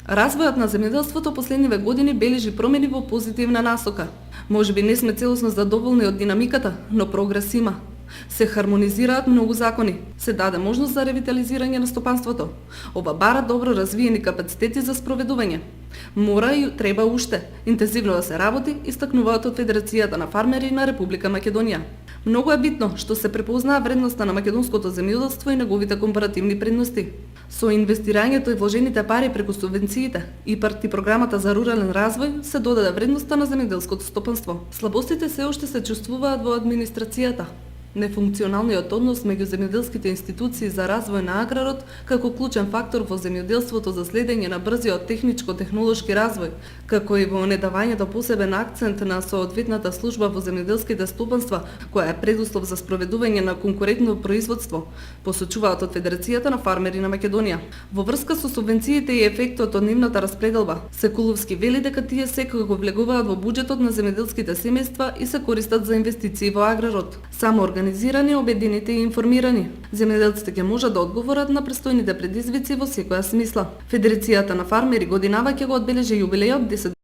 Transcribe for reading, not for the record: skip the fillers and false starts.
Развојот на земјоделството последниве години бележи промени во позитивна насока. Можеби не сме целосно задоволни од динамиката, но прогрес има. Се хармонизираат многу закони, се даде можност за ревитализирање на стопанството. Ова бара добро развиени капацитети за спроведување. Мора и треба уште интензивно да се работи, истакнуваат од Федерацијата на фармери на Република Македонија. Многу е битно што се препознаа вредноста на македонското земјоделство и неговите компаративни предности. Со инвестирањето и вложените пари преку субвенциите и програмата за рурален развој се додаде вредноста на земјоделското стопанство. Слабостите се уште се чувствуваат во администрацијата. Нефункционалниот однос меѓу земјоделските институции за развој на аграрот како клучен фактор во земјоделството за следење на брзиот техничко-технолошки развој, како и во недавањето посебен акцент на соодветната служба во земјоделските стопанства, која е предуслов за спроведување на конкурентно производство, посочуваат од Федерацијата на фармери на Македонија. Во врска со субвенциите и ефектот од нивната распределба, Секуловски вели дека тие секако влегуваат во буџетот на земјоделските семејства и се користат за инвестиции во аграрот. Само организирани, обединети и информирани, земјоделците ќе можат да одговорат на престојните предизвици во секоја смисла. Федерацијата на фармери годинава ќе го одбележи јубилејот 10